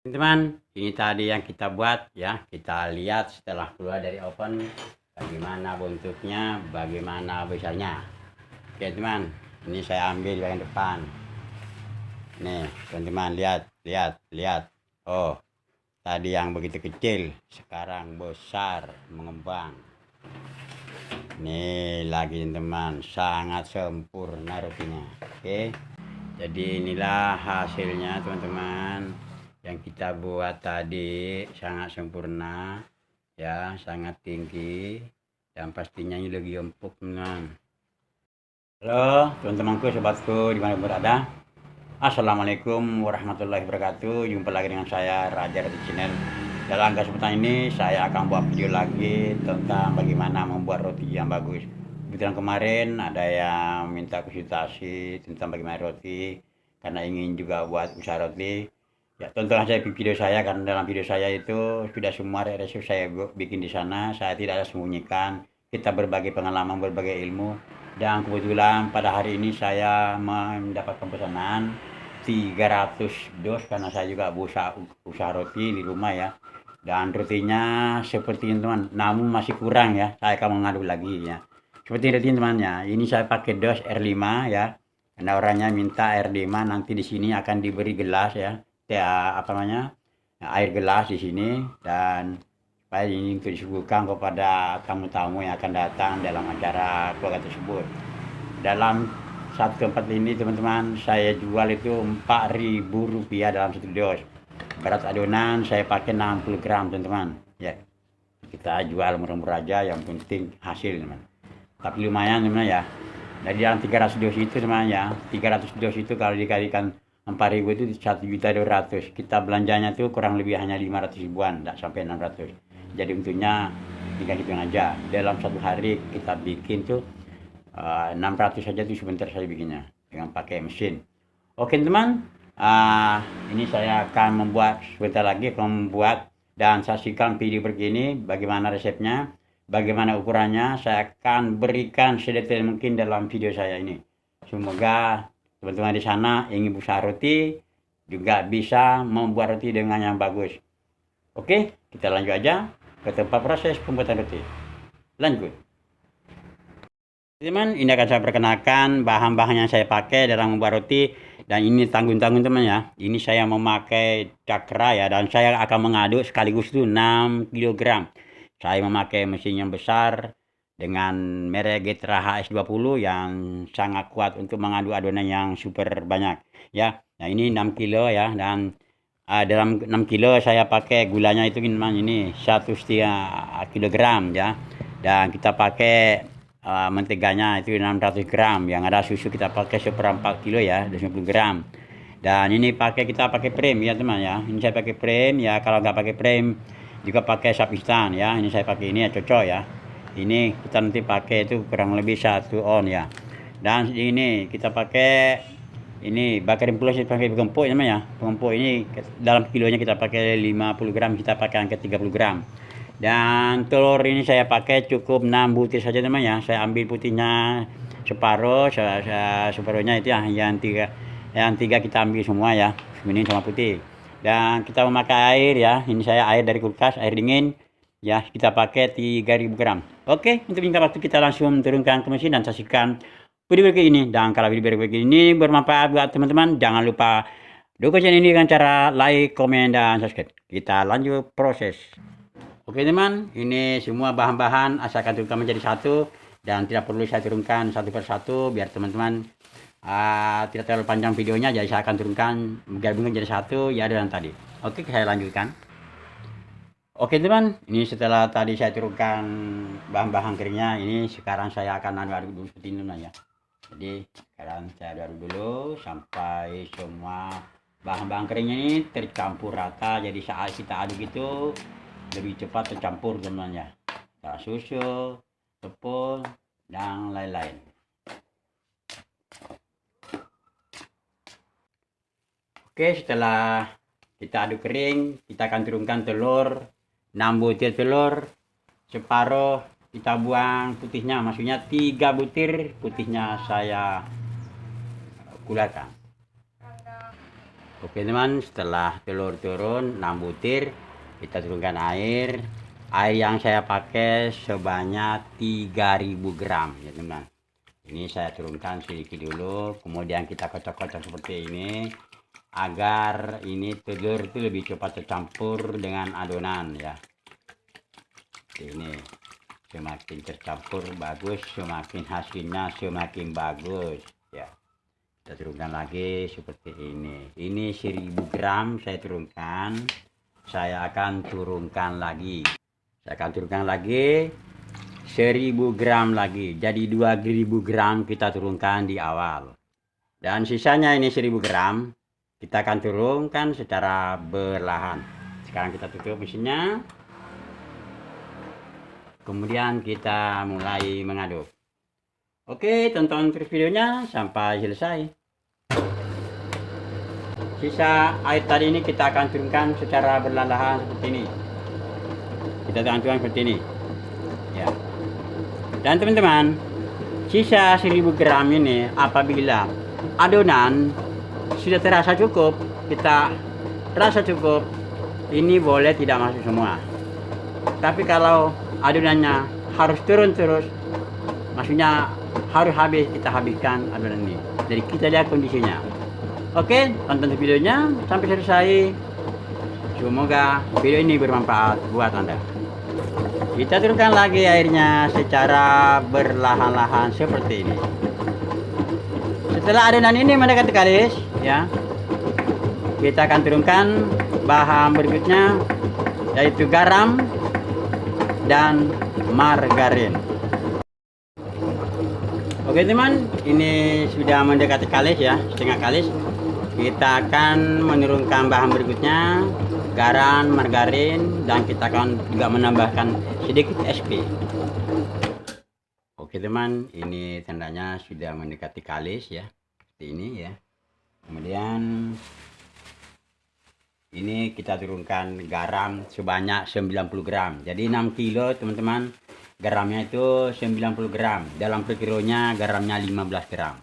Teman-teman, ini tadi yang kita buat ya. Kita lihat setelah keluar dari oven bagaimana bentuknya, bagaimana besarnya. Oke, teman. Ini saya ambil bagian depan. Nih, teman-teman lihat, lihat, lihat. Oh, tadi yang begitu kecil, sekarang besar, mengembang. Nih lagi teman, sangat sempurna rotinya. Oke. Jadi inilah hasilnya teman-teman. Yang kita buat tadi sangat sempurna ya, sangat tinggi dan pastinya ini lebih empuk teman. Halo teman-temanku, sobatku dimana berada. Assalamualaikum warahmatullahi wabarakatuh. Jumpa lagi dengan saya Raja di channel. Dalam kesempatan ini saya akan buat video lagi tentang bagaimana membuat roti yang bagus. Kebetulan kemarin ada yang minta konsultasi tentang bagaimana roti karena ingin juga buat usaha roti. Ya, tonton saja video saya karena dalam video saya itu sudah semua resep saya bikin di sana. Saya tidak ada sembunyikan. Kita berbagi pengalaman, berbagi ilmu. Dan kebetulan pada hari ini saya mendapatkan pesanan 300 dos karena saya juga usaha roti di rumah ya. Dan rotinya seperti ini teman, namun masih kurang ya. Saya akan mengadu lagi ya. Seperti roti temannya. Ini saya pakai dos R5 ya. Karena orangnya minta R5, nanti di sini akan diberi gelas ya. Apa namanya? Air gelas di sini, dan supaya ini untuk disuguhkan kepada tamu-tamu yang akan datang dalam acara keluarga tersebut. Dalam satu tempat ini teman-teman, saya jual itu Rp4.000 dalam satu dos. Berat adonan saya pakai 60 gram teman-teman ya. Kita jual murah-murah aja, yang penting hasil teman. Tapi lumayan teman ya. Dari dalam 300 dos itu teman ya, 300 dos itu kalau dikalikan 4.000 itu 1.200.000. Kita belanjanya tuh kurang lebih hanya 500 ribuan, tidak sampai 600. Jadi untungnya tinggal hitung aja. Dalam satu hari kita bikin tuh 600 saja tuh sebentar saya bikinnya dengan pakai mesin. Oke teman, ini saya akan membuat sebentar lagi, akan membuat dan saksikan video begini bagaimana resepnya, bagaimana ukurannya. Saya akan berikan sedetail mungkin dalam video saya ini. Semoga teman-teman di sana ingin usaha roti juga bisa membuat roti dengan yang bagus. Oke, kita lanjut aja ke tempat proses pembuatan roti. Lanjut. Teman, ini akan saya perkenalkan bahan-bahan yang saya pakai dalam membuat roti, dan ini tanggung-tanggung teman ya. Ini saya memakai cakra ya, dan saya akan mengaduk sekaligus itu 6 kg. Saya memakai mesin yang besar dengan merek Getra HS20 yang sangat kuat untuk mengaduk adonan yang super banyak ya. Nah, ini 6 kilo ya, dan dalam 6 kilo saya pakai gulanya itu ini 1,5 kilogram ya. Dan kita pakai menteganya itu 600 gram, yang ada susu kita pakai 1/4 kilo ya, 20 gram. Dan ini kita pakai frame ya teman ya. Ini saya pakai frame ya, kalau nggak pakai frame juga pakai sap instan ya. Ini saya pakai ini ya, cocok ya. Ini kita nanti pakai itu kurang lebih 1 on ya. Dan ini kita pakai ini bakarin plus, pakai pengempuk teman ya. Pengempuk ini dalam kilonya kita pakai 50 gram, kita pakai angka 30 gram. Dan telur ini saya pakai cukup 6 butir saja teman ya. Saya ambil putihnya separuh, separuhnya itu ya, yang tiga kita ambil semua ya, bening sama putih. Dan kita memakai air ya. Ini saya air dari kulkas, air dingin ya. Kita pakai 3.000 gram. Oke, untuk singkat waktu kita langsung turunkan ke mesin dan saksikan video berikut ini. Dan kalau video berikut ini bermanfaat buat teman-teman, jangan lupa dukung channel ini dengan cara like, komen, dan subscribe. Kita lanjut proses. Oke teman, ini semua bahan-bahan asalkan turunkan menjadi satu, dan tidak perlu saya turunkan satu persatu biar teman-teman tidak terlalu panjang videonya. Jadi saya akan turunkan gabungkan jadi satu ya dengan tadi. Oke, saya lanjutkan. Oke teman, ini setelah tadi saya turunkan bahan-bahan keringnya, ini sekarang saya akan aduk dulu seperti ini ya. Jadi sekarang saya aduk dulu sampai semua bahan-bahan keringnya ini tercampur rata. Jadi saat kita aduk itu lebih cepat tercampur teman-teman ya, susu, tepung, dan lain-lain. Oke, setelah kita aduk kering, kita akan turunkan telur, 6 butir telur, separuh kita buang putihnya, maksudnya 3 butir putihnya saya keluarkan. Oke teman, setelah telur turun 6 butir, kita turunkan air. Air yang saya pakai sebanyak 3000 gram ya teman. Ini saya turunkan sedikit dulu, kemudian kita kocok-kocok seperti ini agar ini telur itu lebih cepat tercampur dengan adonan ya. Ini semakin tercampur bagus, semakin hasilnya semakin bagus ya. Kita turunkan lagi seperti ini 1000 gram saya turunkan. Saya akan turunkan lagi 1000 gram lagi, jadi 2000 gram kita turunkan di awal, dan sisanya ini 1000 gram kita akan turunkan secara berlahan. Sekarang kita tutup mesinnya, kemudian kita mulai mengaduk. Oke, tonton terus videonya sampai selesai. Sisa air tadi ini kita akan turunkan secara berlahan seperti ini. Kita turunkan seperti ini ya. Dan teman-teman, sisa 1000 gram ini apabila adonan sudah terasa cukup, kita rasa cukup, ini boleh tidak masuk semua. Tapi kalau adonannya harus turun terus, maksudnya harus habis, kita habiskan adonan ini. Jadi kita lihat kondisinya. Oke, tonton videonya sampai selesai. Semoga video ini bermanfaat buat Anda. Kita turunkan lagi airnya secara berlahan-lahan seperti ini. Setelah adonan ini mendekati kalis ya, kita akan turunkan bahan berikutnya, yaitu garam dan margarin. Oke teman, ini sudah mendekati kalis ya, setengah kalis. Kita akan menurunkan bahan berikutnya, garam, margarin, dan kita akan juga menambahkan sedikit SP. Oke teman, ini tandanya sudah mendekati kalis ya, seperti ini ya. Kemudian ini kita turunkan garam sebanyak 90 gram, jadi 6 kilo teman-teman. Garamnya itu 90 gram, dalam per kilonya garamnya 15 gram.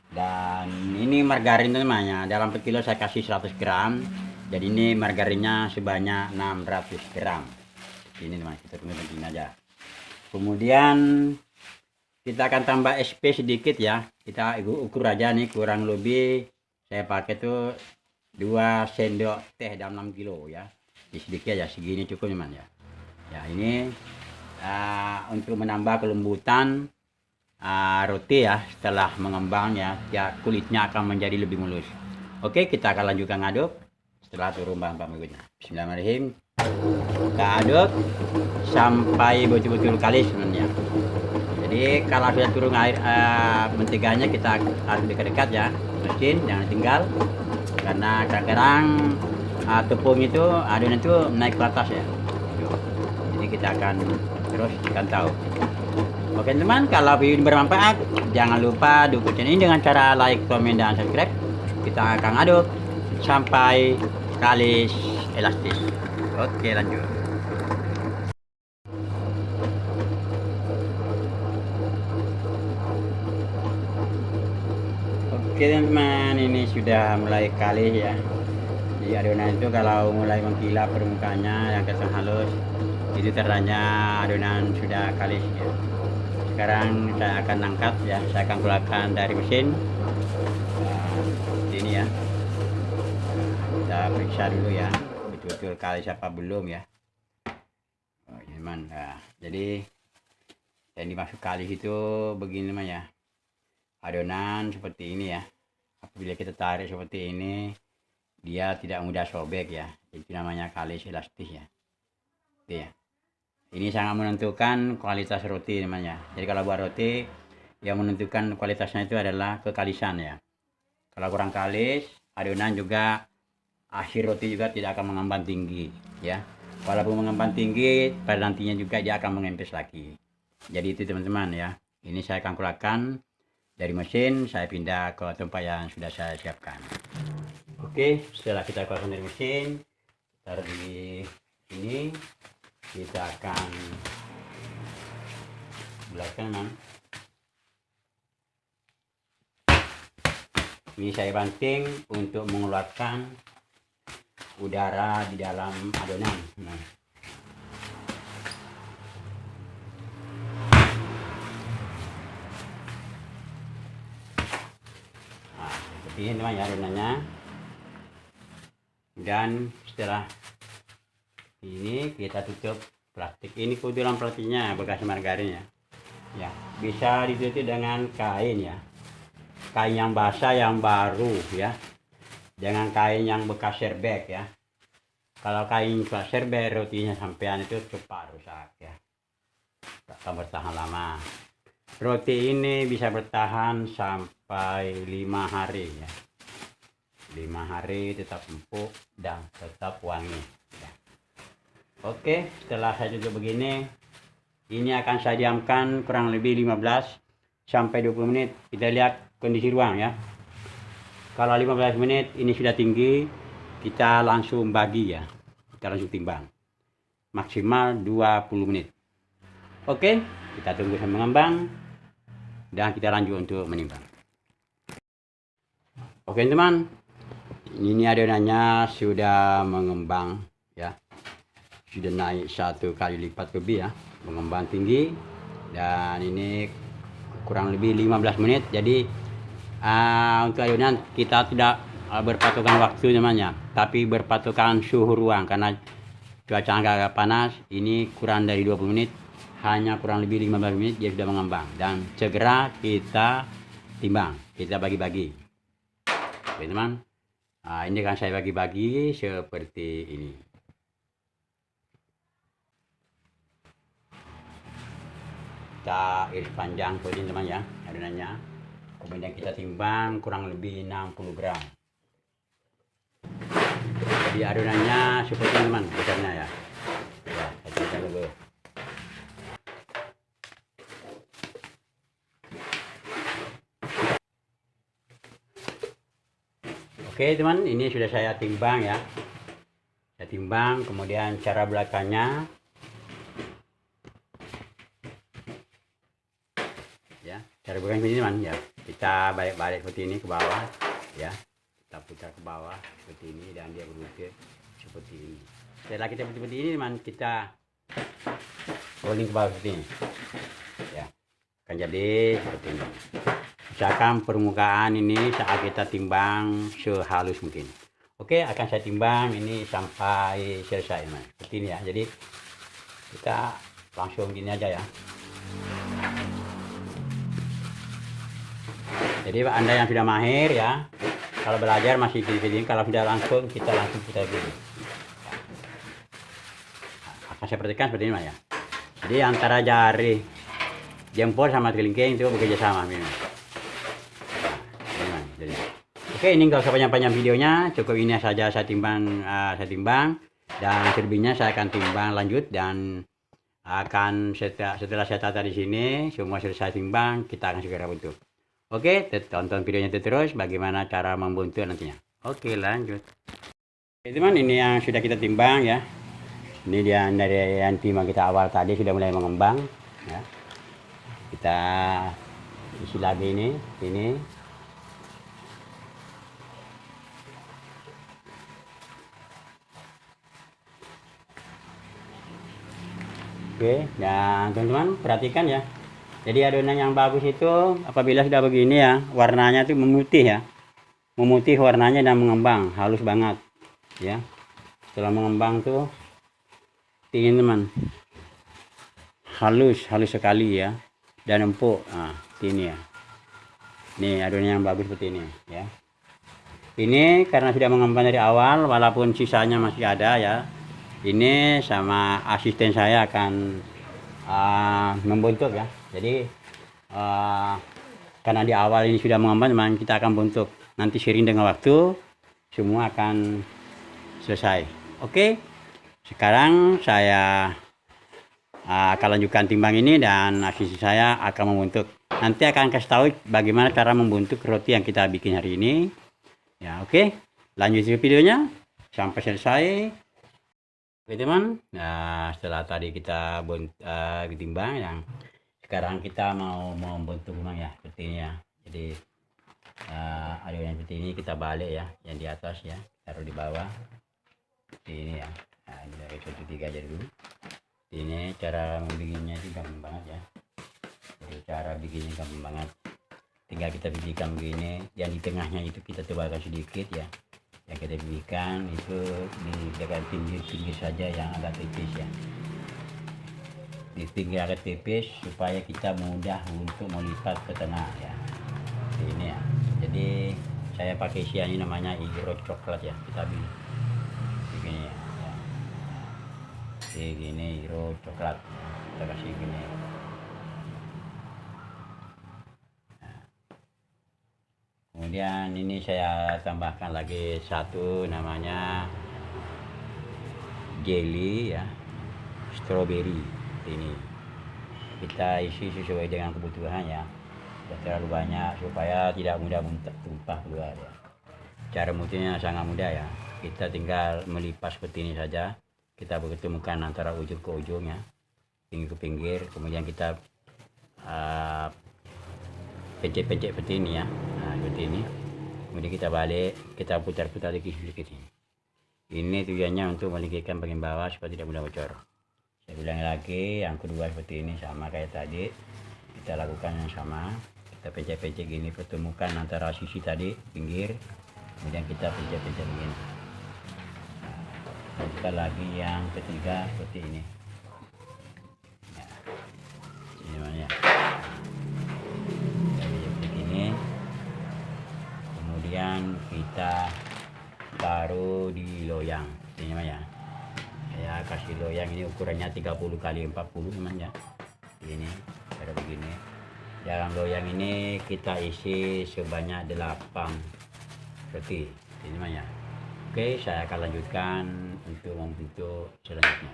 Dan ini margarin teman-teman, dalam per kilo saya kasih 100 gram, jadi ini margarinnya sebanyak 600 gram. Ini teman, kita tunggu aja. Kemudian kita akan tambah SP sedikit ya, kita ukur aja nih, kurang lebih saya pakai tuh 2 sendok teh dalam 6 kilo ya, sedikit ya, segini cukup teman ya. Ya ini untuk menambah kelembutan roti ya, setelah mengembang ya, kulitnya akan menjadi lebih mulus. Oke, kita akan lanjutkan ngaduk setelah turun bahan-bahan berikutnya. Bismillahirrahmanirrahim. Kita aduk sampai betul-betul kalis sebenarnya. Jadi kalau sudah turun air menteganya, kita harus dekat-dekat ya mesin, jangan tinggal, karena kadang-kadang tepung itu adonan itu naik ke atas ya. Jadi kita akan terus pantau. Oke teman, kalau video ini bermanfaat, jangan lupa dukung channel ini dengan cara like, komen, dan subscribe. Kita akan aduk sampai kalis elastis. Oke, lanjut. Oke teman-teman, ini sudah mulai kalis ya. Di adonan itu kalau mulai mengkilap permukaannya yang kesan halus, itu tandanya adonan sudah kalis ya. Sekarang saya akan angkat ya, saya akan keluarkan dari mesin. Ini ya, kita periksa dulu ya, betul-betul kalis apa belum ya. Oh teman, nah, jadi yang dimaksud kalis itu begini teman ya, adonan seperti ini ya. Apabila kita tarik seperti ini, dia tidak mudah sobek ya, itu namanya kalis elastis ya. Oke ya, ini sangat menentukan kualitas roti namanya. Jadi kalau buat roti, yang menentukan kualitasnya itu adalah kekalisan ya. Kalau kurang kalis, adonan juga, akhir roti juga tidak akan mengembang tinggi ya. Walaupun mengembang tinggi, pada nantinya juga dia akan mengempes lagi. Jadi itu teman-teman ya. Ini saya akan keluarkan dari mesin, saya pindah ke tempat yang sudah saya siapkan. Oke, setelah kita keluarkan dari mesin, taruh di sini, kita akan belah kanan. Ini saya banting untuk mengeluarkan udara di dalam adonan. Nah, seperti ini teman ya adonannya. Dan setelah ini kita tutup plastik. Ini kebetulan plastiknya bekas margarin ya. Ya, bisa ditutup dengan kain ya. Kain yang basah yang baru ya. Jangan kain yang bekas serbek ya. Kalau kain bekas serbek rotinya sampean itu cepat rusak ya. Tak akan bertahan lama. Roti ini bisa bertahan sampai 5 hari ya. 5 hari tetap empuk dan tetap wangi ya. Oke, setelah saya tutup begini, ini akan saya diamkan kurang lebih 15 sampai 20 menit. Kita lihat kondisi ruang ya. Kalau 15 menit ini sudah tinggi, kita langsung bagi ya. Kita langsung timbang. Maksimal 20 menit. Oke, kita tunggu sampai mengembang dan kita lanjut untuk menimbang. Oke teman, ini adonannya sudah mengembang ya. Sudah naik 1 kali lipat lebih ya, mengembang tinggi. Dan ini kurang lebih 15 menit. Jadi untuk adonan kita tidak berpatokan waktu namanya, tapi berpatokan suhu ruang karena cuaca agak panas. Ini kurang dari 20 menit, hanya kurang lebih 15 menit dia sudah mengembang dan segera kita timbang, kita bagi-bagi. Oke teman, ini akan saya bagi-bagi seperti ini. Kita iris panjang seperti ini teman ya adonannya. Kemudian kita timbang kurang lebih 60 gram. Jadi adonannya seperti ini teman besarnya ya. Ya, kita dulu. Oke teman, ini sudah saya timbang ya. Saya timbang, kemudian cara belakangnya ya, cara belakang ini teman ya. Kita balik-balik seperti ini ke bawah ya, kita putar ke bawah seperti ini dan dia berbutir seperti ini. Setelah kita seperti ini teman, kita rolling ke bawah seperti ini ya, akan jadi seperti ini. Usahakan permukaan ini saat kita timbang sehalus mungkin. Oke, akan saya timbang ini sampai selesai teman, seperti ini ya. Jadi kita langsung gini aja ya. Jadi Anda yang sudah mahir ya, kalau belajar masih gini-gini, kalau sudah langsung kita langsung putar gini. Akan saya perhatikan seperti ini ya. Jadi antara jari jempol sama kelingking itu bekerja sama ini. Oke, ini nggak usah panjang-panjang videonya, cukup ini saja saya timbang, dan selebihnya saya akan timbang lanjut dan akan setelah saya tata di sini semua selesai timbang, kita akan segera bentuk. Oke, tonton videonya terus bagaimana cara membuntuk nantinya. Oke, lanjut. Oke, teman, ini yang sudah kita timbang ya. Ini dia dari yang timbang kita awal tadi sudah mulai mengembang ya. Kita isi lagi ini. Oke, dan teman-teman perhatikan ya. Jadi adonan yang bagus itu apabila sudah begini ya, warnanya itu memutih ya. Memutih warnanya dan mengembang, halus banget ya. Setelah mengembang tuh ini teman. Halus sekali ya. Dan empuk. Nah, ini ya. Ini adonan yang bagus seperti ini ya. Ini karena sudah mengembang dari awal walaupun sisanya masih ada ya. Ini sama asisten saya akan membentuk ya. Jadi karena di awal ini sudah mengembang, memang kita akan bentuk. Nanti seiring dengan waktu semua akan selesai. Oke, sekarang saya akan lanjutkan timbang ini dan asisten saya akan membentuk. Nanti akan kasih tahu bagaimana cara membentuk roti yang kita bikin hari ini. Ya, oke, lanjut videonya sampai selesai. Oke teman, nah setelah tadi kita timbang yang sekarang kita mau membentuk memang ya seperti ini ya. Jadi adonan seperti ini kita balik ya, yang di atas ya taruh di bawah seperti ini ya. Nah, ini dari 1 3 aja dulu. Ini cara membikinnya itu gampang banget ya. Jadi cara bikinnya gampang banget, tinggal kita bikinkan begini. Yang di tengahnya itu kita tebalkan sedikit ya, yang kita bikinkan itu di dekat pinggir saja yang agak tipis ya, di pinggir agak tipis supaya kita mudah untuk melipat ke tengah ya. Ini ya, jadi saya pakai isian ini namanya hero coklat ya, kita bikin begini ya, gini hero coklat kita kasih gini. Kemudian ini saya tambahkan lagi satu namanya jelly ya, strawberry. Ini kita isi sesuai dengan kebutuhan ya, tidak terlalu banyak supaya tidak mudah tumpah keluar ya. Cara mutunya sangat mudah ya, kita tinggal melipas seperti ini saja. Kita bertemukan antara ujung ke ujung ya, pinggir ke pinggir, kemudian kita pencet-pencet seperti ini ya. Nah, seperti ini. Kemudian kita balik, kita putar-putar sedikit-sedikit ini. Ini tujuannya untuk melingkirkan bagian bawah supaya tidak mudah bocor. Saya ulangi lagi, yang kedua seperti ini sama kayak tadi. Kita lakukan yang sama. Kita pencet-pencet gini, pertemukan antara sisi tadi pinggir, kemudian kita pencet-pencet begini. Lanjutkan lagi yang ketiga seperti ini. Ya. Ini namanya. Kemudian kita taruh di loyang ini ya, saya kasih loyang ini ukurannya 30 x 40 namanya ini, cara begini. Dalam loyang ini kita isi sebanyak 8 roti ini namanya. Oke, saya akan lanjutkan untuk membentuk selanjutnya.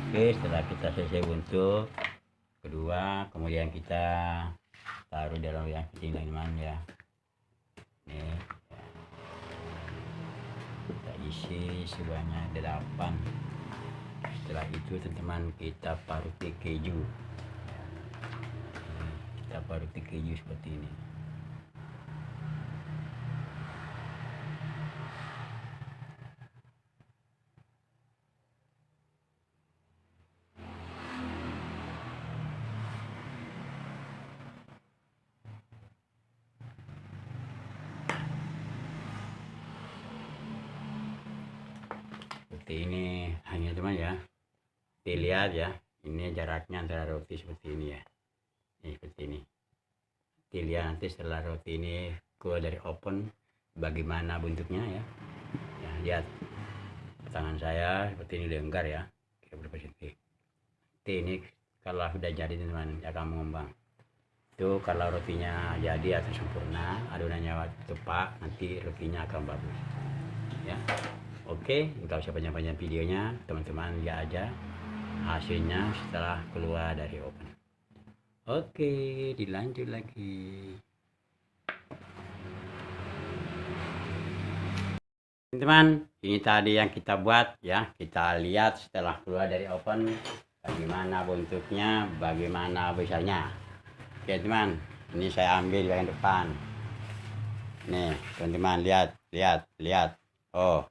Oke, setelah kita selesai bentuk kedua, kemudian kita taruh dalam yang kecil teman ya. Ini ya. Kita isi sebanyak 8. Setelah itu teman-teman kita paruti keju. Kita paruti keju seperti ini. Seperti ini hanya teman ya, dilihat ya, ini jaraknya antara roti seperti ini ya, ini seperti ini. Dilihat nanti setelah roti ini keluar dari oven bagaimana bentuknya ya. Ya, lihat tangan saya seperti ini lenggar ya, kira berapa senti. Ini kalau sudah jadi teman akan mengembang. Itu kalau rotinya jadi atau sempurna, adonannya tepat, nanti rotinya akan bagus ya. Oke, nggak usah panjang-panjang videonya, teman-teman lihat aja hasilnya setelah keluar dari oven. Oke, dilanjut lagi. Teman-teman, ini tadi yang kita buat ya, kita lihat setelah keluar dari oven bagaimana bentuknya, bagaimana besarnya. Oke teman, ini saya ambil bagian depan. Nih teman-teman, lihat. Oh,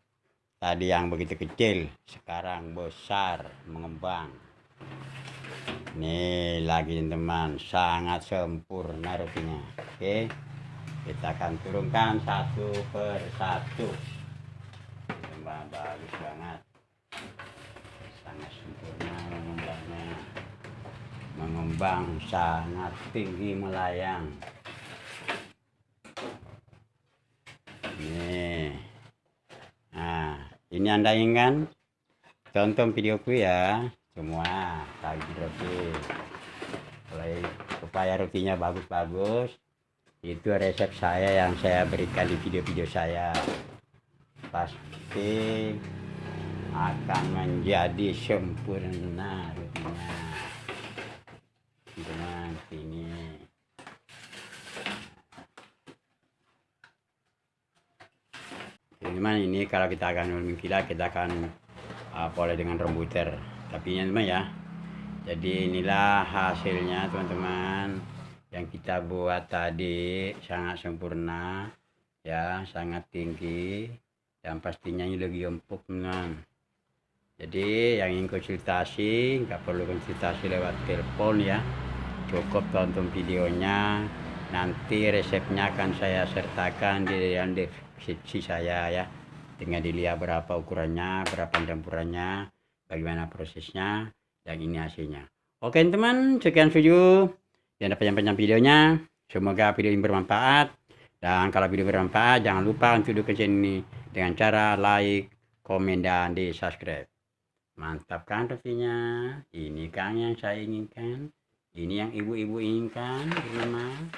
tadi yang begitu kecil sekarang besar mengembang. Nih lagi teman, sangat sempurna rotinya. Oke, kita akan turunkan satu per satu. Teman, bagus banget, sangat sempurna mengembang sangat tinggi melayang. Nih, nah ini Anda ingat, tonton videoku ya semua lagi roti. Supaya rotinya bagus-bagus, itu resep saya yang saya berikan di video-video saya, pasti akan menjadi sempurna rotinya dengan ini. Teman, ini kalau kita akan mengkilat, kita akan boleh dengan komputer. Tapi teman ya, Jadi inilah hasilnya teman-teman yang kita buat tadi, sangat sempurna ya, sangat tinggi dan pastinya ini lebih empuk teman. Jadi yang ingin konsultasi nggak perlu konsultasi lewat telepon ya, cukup tonton videonya, nanti resepnya akan saya sertakan di dalam deskripsi saya ya, tinggal dilihat berapa ukurannya, berapa campurannya, bagaimana prosesnya, yang ini hasilnya. Oke teman, sekian video, jangan panjang-panjang videonya, semoga video ini bermanfaat, dan kalau video bermanfaat jangan lupa untuk dukung channel ini dengan cara like, komen, dan di subscribe. Mantap kan reviewnya, ini kan yang saya inginkan, ini yang ibu-ibu inginkan teman-teman.